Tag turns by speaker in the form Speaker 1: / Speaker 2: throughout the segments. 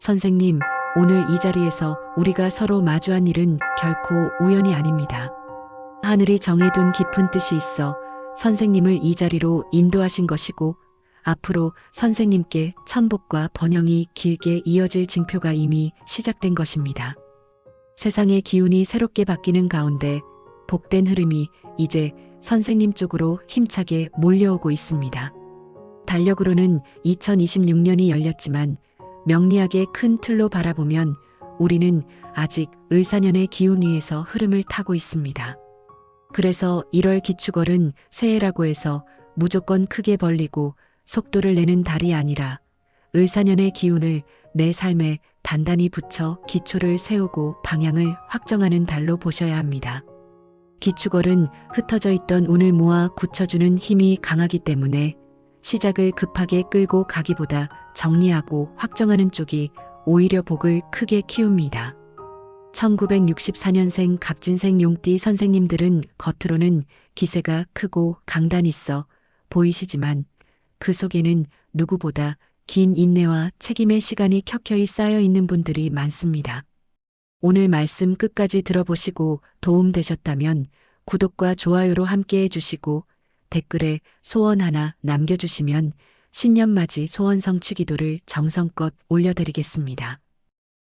Speaker 1: 선생님, 오늘 이 자리에서 우리가 서로 마주한 일은 결코 우연이 아닙니다. 하늘이 정해둔 깊은 뜻이 있어 선생님을 이 자리로 인도하신 것이고, 앞으로 선생님께 천복과 번영이 길게 이어질 징표가 이미 시작된 것입니다. 세상의 기운이 새롭게 바뀌는 가운데 복된 흐름이 이제 선생님 쪽으로 힘차게 몰려오고 있습니다. 달력으로는 2026년이 열렸지만 명리학의 큰 틀로 바라보면 우리는 아직 을사년의 기운 위에서 흐름을 타고 있습니다. 그래서 1월 기축월은 새해라고 해서 무조건 크게 벌리고 속도를 내는 달이 아니라 을사년의 기운을 내 삶에 단단히 붙여 기초를 세우고 방향을 확정하는 달로 보셔야 합니다. 기축월은 흩어져 있던 운을 모아 굳혀주는 힘이 강하기 때문에 시작을 급하게 끌고 가기보다 정리하고 확정하는 쪽이 오히려 복을 크게 키웁니다. 1964년생 갑진생 용띠 선생님들은 겉으로는 기세가 크고 강단 있어 보이시지만 그 속에는 누구보다 긴 인내와 책임의 시간이 켜켜이 쌓여 있는 분들이 많습니다. 오늘 말씀 끝까지 들어보시고 도움되셨다면 구독과 좋아요로 함께 해주시고 댓글에 소원 하나 남겨주시면 신년맞이 소원 성취 기도를 정성껏 올려드리겠습니다.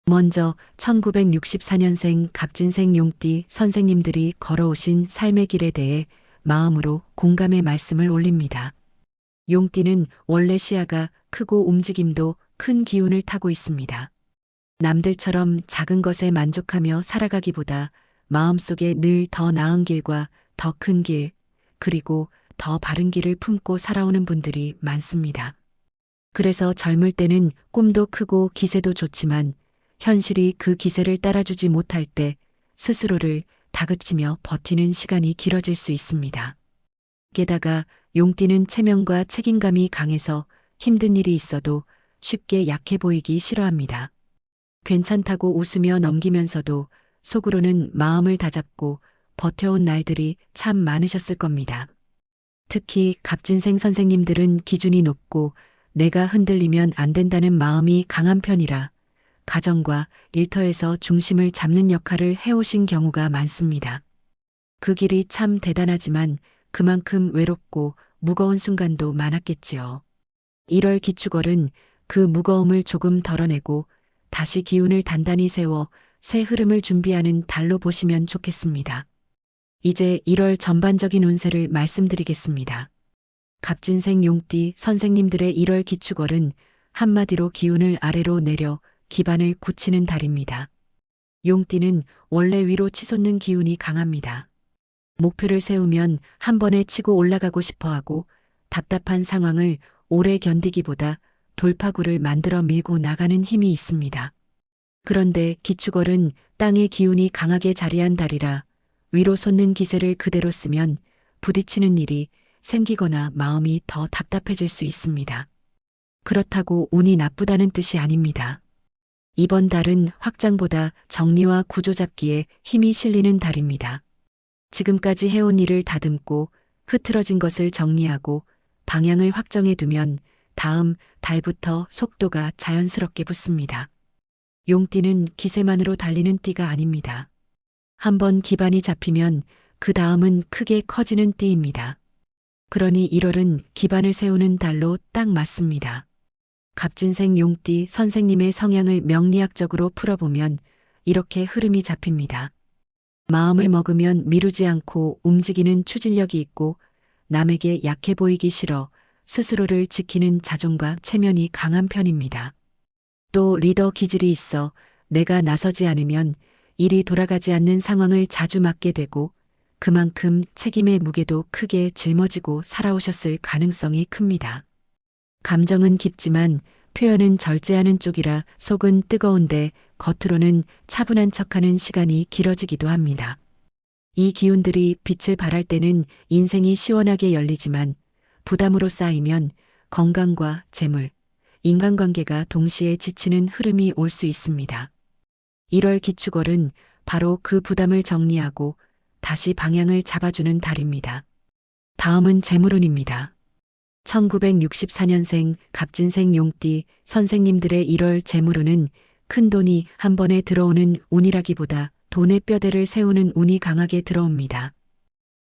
Speaker 1: 먼저 1964년생 갑진생 용띠 선생님들이 걸어오신 삶의 길에 대해 마음으로 공감의 말씀을 올립니다. 용띠는 원래 시야가 크고 움직임도 큰 기운을 타고 있습니다. 남들처럼 작은 것에 만족하며 살아가기보다 마음속에 늘 더 나은 길과 더 큰 길, 그리고 더 바른 길을 품고 살아오는 분들이 많습니다. 그래서 젊을 때는 꿈도 크고 기세도 좋지만 현실이 그 기세를 따라주지 못할 때 스스로를 다그치며 버티는 시간이 길어질 수 있습니다. 게다가 용띠는 체면과 책임감이 강해서 힘든 일이 있어도 쉽게 약해 보이기 싫어합니다. 괜찮다고 웃으며 넘기면서도 속으로는 마음을 다잡고 버텨온 날들이 참 많으셨을 겁니다. 특히 갑진생 선생님들은 기준이 높고 내가 흔들리면 안 된다는 마음이 강한 편이라 가정과 일터에서 중심을 잡는 역할을 해오신 경우가 많습니다. 그 길이 참 대단하지만 그만큼 외롭고 무거운 순간도 많았겠지요. 1월 기축월은 그 무거움을 조금 덜어내고 다시 기운을 단단히 세워 새 흐름을 준비하는 달로 보시면 좋겠습니다. 이제 1월 전반적인 운세를 말씀드리겠습니다. 갑진생 용띠 선생님들의 1월 기축월은 한마디로 기운을 아래로 내려 기반을 굳히는 달입니다. 용띠는 원래 위로 치솟는 기운이 강합니다. 목표를 세우면 한 번에 치고 올라가고 싶어하고 답답한 상황을 오래 견디기보다 돌파구를 만들어 밀고 나가는 힘이 있습니다. 그런데 기축월은 땅의 기운이 강하게 자리한 달이라 위로 솟는 기세를 그대로 쓰면 부딪히는 일이 생기거나 마음이 더 답답해질 수 있습니다. 그렇다고 운이 나쁘다는 뜻이 아닙니다. 이번 달은 확장보다 정리와 구조 잡기에 힘이 실리는 달입니다. 지금까지 해온 일을 다듬고 흐트러진 것을 정리하고 방향을 확정해 두면 다음 달부터 속도가 자연스럽게 붙습니다. 용띠는 기세만으로 달리는 띠가 아닙니다. 한번 기반이 잡히면 그 다음은 크게 커지는 띠입니다. 그러니 1월은 기반을 세우는 달로 딱 맞습니다. 갑진생 용띠 선생님의 성향을 명리학적으로 풀어보면 이렇게 흐름이 잡힙니다. 마음을 먹으면 미루지 않고 움직이는 추진력이 있고 남에게 약해 보이기 싫어 스스로를 지키는 자존과 체면이 강한 편입니다. 또 리더 기질이 있어 내가 나서지 않으면 일이 돌아가지 않는 상황을 자주 맞게 되고 그만큼 책임의 무게도 크게 짊어지고 살아오셨을 가능성이 큽니다. 감정은 깊지만 표현은 절제하는 쪽이라 속은 뜨거운데 겉으로는 차분한 척하는 시간이 길어지기도 합니다. 이 기운들이 빛을 발할 때는 인생이 시원하게 열리지만 부담으로 쌓이면 건강과 재물, 인간관계가 동시에 지치는 흐름이 올 수 있습니다. 1월 기축월은 바로 그 부담을 정리하고 다시 방향을 잡아주는 달입니다. 다음은 재물운입니다. 1964년생 갑진생 용띠 선생님들의 1월 재물운은 큰 돈이 한 번에 들어오는 운이라기보다 돈의 뼈대를 세우는 운이 강하게 들어옵니다.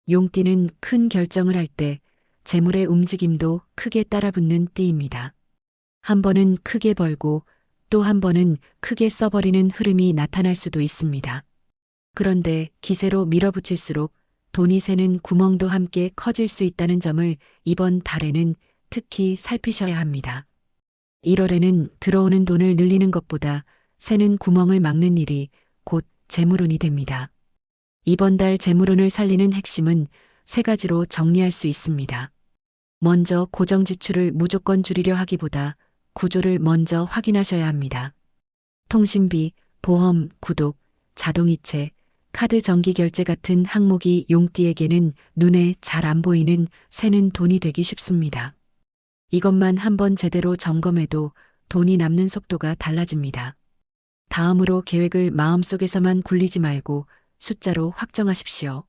Speaker 1: 용띠는 큰 결정을 할 때 재물의 움직임도 크게 따라붙는 띠입니다. 한 번은 크게 벌고 또 한 번은 크게 써버리는 흐름이 나타날 수도 있습니다. 그런데 기세로 밀어붙일수록 돈이 새는 구멍도 함께 커질 수 있다는 점을 이번 달에는 특히 살피셔야 합니다. 1월에는 들어오는 돈을 늘리는 것보다 새는 구멍을 막는 일이 곧 재물운이 됩니다. 이번 달 재물운을 살리는 핵심은 세 가지로 정리할 수 있습니다. 먼저 고정 지출을 무조건 줄이려 하기보다 구조를 먼저 확인하셔야 합니다. 통신비, 보험, 구독, 자동이체, 카드 정기 결제 같은 항목이 용띠에게는 눈에 잘 안 보이는 새는 돈이 되기 쉽습니다. 이것만 한번 제대로 점검해도 돈이 남는 속도가 달라집니다. 다음으로 계획을 마음속에서만 굴리지 말고 숫자로 확정하십시오.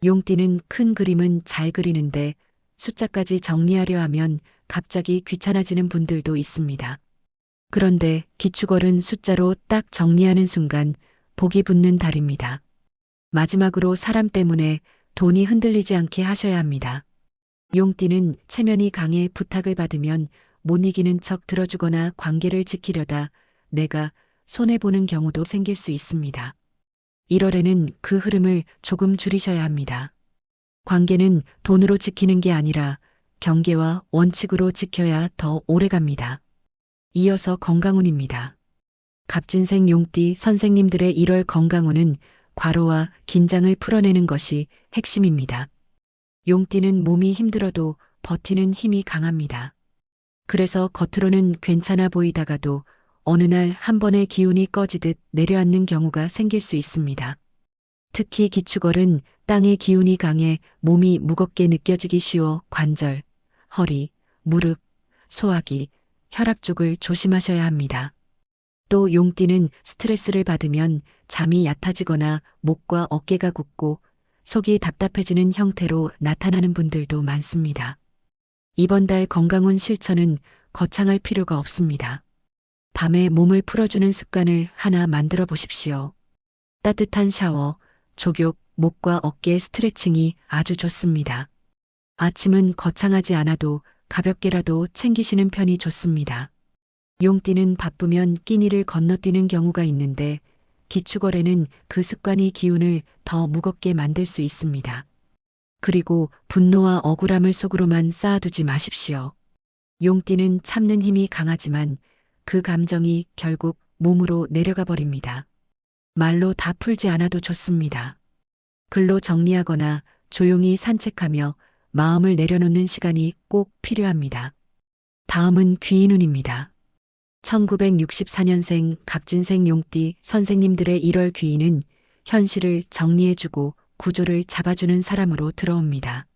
Speaker 1: 용띠는 큰 그림은 잘 그리는데 숫자까지 정리하려 하면 갑자기 귀찮아지는 분들도 있습니다. 그런데 기축월은 숫자로 딱 정리하는 순간 복이 붙는 달입니다. 마지막으로 사람 때문에 돈이 흔들리지 않게 하셔야 합니다. 용띠는 체면이 강해 부탁을 받으면 못 이기는 척 들어주거나 관계를 지키려다 내가 손해보는 경우도 생길 수 있습니다. 1월에는 그 흐름을 조금 줄이셔야 합니다. 관계는 돈으로 지키는 게 아니라 경계와 원칙으로 지켜야 더 오래 갑니다. 이어서 건강운입니다. 갑진생 용띠 선생님들의 1월 건강운은 과로와 긴장을 풀어내는 것이 핵심입니다. 용띠는 몸이 힘들어도 버티는 힘이 강합니다. 그래서 겉으로는 괜찮아 보이다가도 어느 날 한 번의 기운이 꺼지듯 내려앉는 경우가 생길 수 있습니다. 특히 기축월은 땅의 기운이 강해 몸이 무겁게 느껴지기 쉬워 관절, 허리, 무릎, 소화기, 혈압 쪽을 조심하셔야 합니다. 또 용띠는 스트레스를 받으면 잠이 얕아지거나 목과 어깨가 굳고 속이 답답해지는 형태로 나타나는 분들도 많습니다. 이번 달 건강운 실천은 거창할 필요가 없습니다. 밤에 몸을 풀어주는 습관을 하나 만들어 보십시오. 따뜻한 샤워, 족욕, 목과 어깨 스트레칭이 아주 좋습니다. 아침은 거창하지 않아도 가볍게라도 챙기시는 편이 좋습니다. 용띠는 바쁘면 끼니를 건너뛰는 경우가 있는데 기축월에는 그 습관이 기운을 더 무겁게 만들 수 있습니다. 그리고 분노와 억울함을 속으로만 쌓아두지 마십시오. 용띠는 참는 힘이 강하지만 그 감정이 결국 몸으로 내려가 버립니다. 말로 다 풀지 않아도 좋습니다. 글로 정리하거나 조용히 산책하며 마음을 내려놓는 시간이 꼭 필요합니다. 다음은 귀인운입니다. 1964년생 갑진생 용띠 선생님들의 1월 귀인은 현실을 정리해주고 구조를 잡아주는 사람으로 들어옵니다.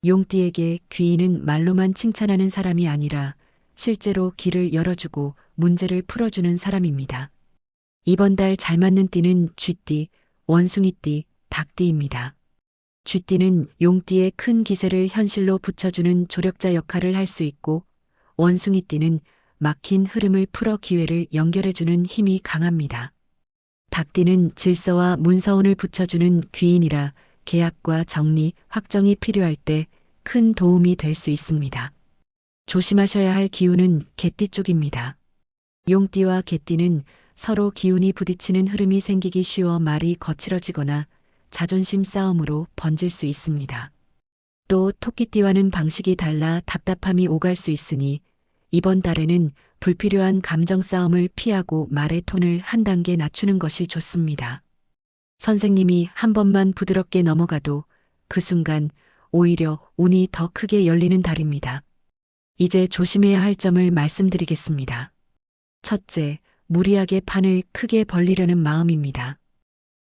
Speaker 1: 용띠에게 귀인은 말로만 칭찬하는 사람이 아니라 실제로 길을 열어주고 문제를 풀어주는 사람입니다. 이번 달 잘 맞는 띠는 쥐띠, 원숭이띠, 닭띠입니다. 쥐띠는 용띠의 큰 기세를 현실로 붙여주는 조력자 역할을 할 수 있고 원숭이띠는 막힌 흐름을 풀어 기회를 연결해주는 힘이 강합니다. 닭띠는 질서와 문서운을 붙여주는 귀인이라 계약과 정리, 확정이 필요할 때 큰 도움이 될 수 있습니다. 조심하셔야 할 기운은 개띠 쪽입니다. 용띠와 개띠는 서로 기운이 부딪히는 흐름이 생기기 쉬워 말이 거칠어지거나 자존심 싸움으로 번질 수 있습니다. 또 토끼띠와는 방식이 달라 답답함이 오갈 수 있으니 이번 달에는 불필요한 감정 싸움을 피하고 말의 톤을 한 단계 낮추는 것이 좋습니다. 선생님이 한 번만 부드럽게 넘어가도 그 순간 오히려 운이 더 크게 열리는 달입니다. 이제 조심해야 할 점을 말씀드리겠습니다. 첫째, 무리하게 판을 크게 벌리려는 마음입니다.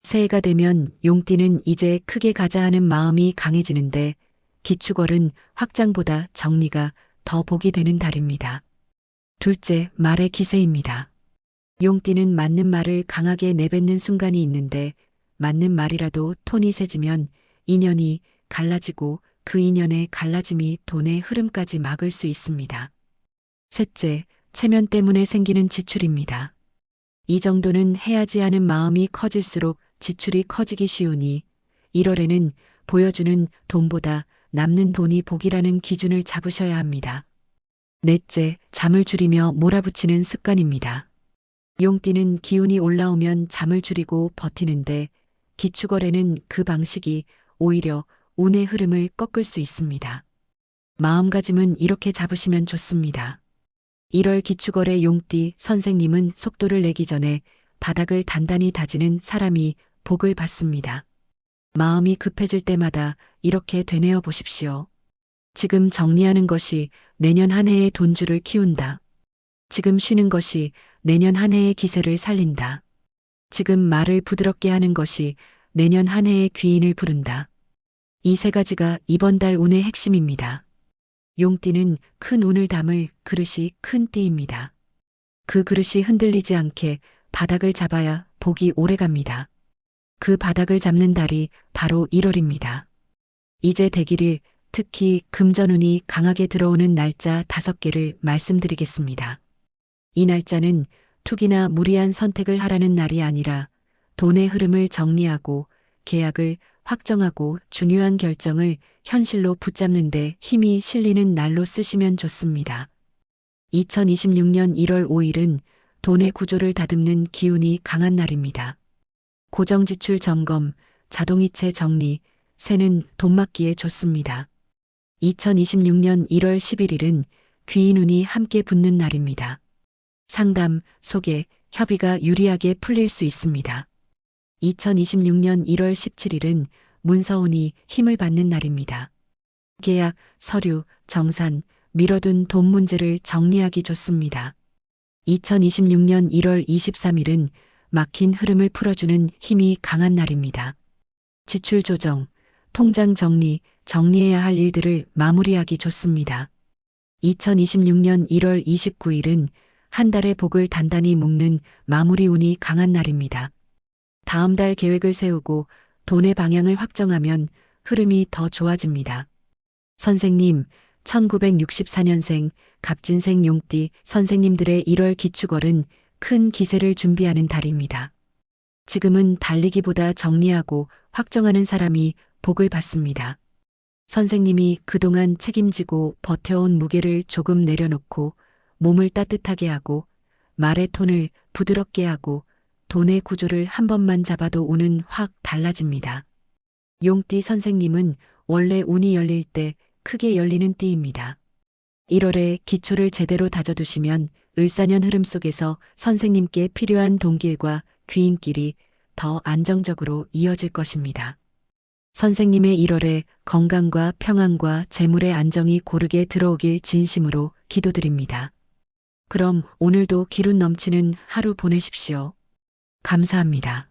Speaker 1: 새해가 되면 용띠는 이제 크게 가자 하는 마음이 강해지는데 기축월은 확장보다 정리가 더 복이 되는 달입니다. 둘째, 말의 기세입니다. 용띠는 맞는 말을 강하게 내뱉는 순간이 있는데 맞는 말이라도 톤이 세지면 인연이 갈라지고 그 인연의 갈라짐이 돈의 흐름까지 막을 수 있습니다. 셋째, 체면 때문에 생기는 지출입니다. 이 정도는 해야지 하는 마음이 커질수록 지출이 커지기 쉬우니 1월에는 보여주는 돈보다 남는 돈이 복이라는 기준을 잡으셔야 합니다. 넷째, 잠을 줄이며 몰아붙이는 습관입니다. 용띠는 기운이 올라오면 잠을 줄이고 버티는데 기축월에는 그 방식이 오히려 운의 흐름을 꺾을 수 있습니다. 마음가짐은 이렇게 잡으시면 좋습니다. 1월 기축월의 용띠 선생님은 속도를 내기 전에 바닥을 단단히 다지는 사람이 복을 받습니다. 마음이 급해질 때마다 이렇게 되뇌어 보십시오. 지금 정리하는 것이 내년 한 해의 돈줄을 키운다. 지금 쉬는 것이 내년 한 해의 기세를 살린다. 지금 말을 부드럽게 하는 것이 내년 한 해의 귀인을 부른다. 이 세 가지가 이번 달 운의 핵심입니다. 용띠는 큰 운을 담을 그릇이 큰 띠입니다. 그 그릇이 흔들리지 않게 바닥을 잡아야 복이 오래갑니다. 그 바닥을 잡는 달이 바로 1월입니다. 이제 대길일, 특히 금전운이 강하게 들어오는 날짜 5개를 말씀드리겠습니다. 이 날짜는 투기나 무리한 선택을 하라는 날이 아니라 돈의 흐름을 정리하고 계약을 확정하고 중요한 결정을 현실로 붙잡는 데 힘이 실리는 날로 쓰시면 좋습니다. 2026년 1월 5일은 돈의 구조를 다듬는 기운이 강한 날입니다. 고정지출 점검, 자동이체 정리, 새는 돈 맡기에 좋습니다. 2026년 1월 11일은 귀인운이 함께 붙는 날입니다. 상담, 소개, 협의가 유리하게 풀릴 수 있습니다. 2026년 1월 17일은 문서운이 힘을 받는 날입니다. 계약, 서류, 정산, 미뤄둔 돈 문제를 정리하기 좋습니다. 2026년 1월 23일은 막힌 흐름을 풀어주는 힘이 강한 날입니다. 지출 조정, 통장 정리, 정리해야 할 일들을 마무리하기 좋습니다. 2026년 1월 29일은 한 달의 복을 단단히 묶는 마무리 운이 강한 날입니다. 다음 달 계획을 세우고 돈의 방향을 확정하면 흐름이 더 좋아집니다. 선생님, 1964년생 갑진생 용띠 선생님들의 1월 기축월은 큰 기세를 준비하는 달입니다. 지금은 달리기보다 정리하고 확정하는 사람이 복을 받습니다. 선생님이 그동안 책임지고 버텨온 무게를 조금 내려놓고 몸을 따뜻하게 하고 말의 톤을 부드럽게 하고 돈의 구조를 한 번만 잡아도 운은 확 달라집니다. 용띠 선생님은 원래 운이 열릴 때 크게 열리는 띠입니다. 1월에 기초를 제대로 다져두시면 을사년 흐름 속에서 선생님께 필요한 돈길과 귀인길이 더 안정적으로 이어질 것입니다. 선생님의 1월에 건강과 평안과 재물의 안정이 고르게 들어오길 진심으로 기도드립니다. 그럼 오늘도 기운 넘치는 하루 보내십시오. 감사합니다.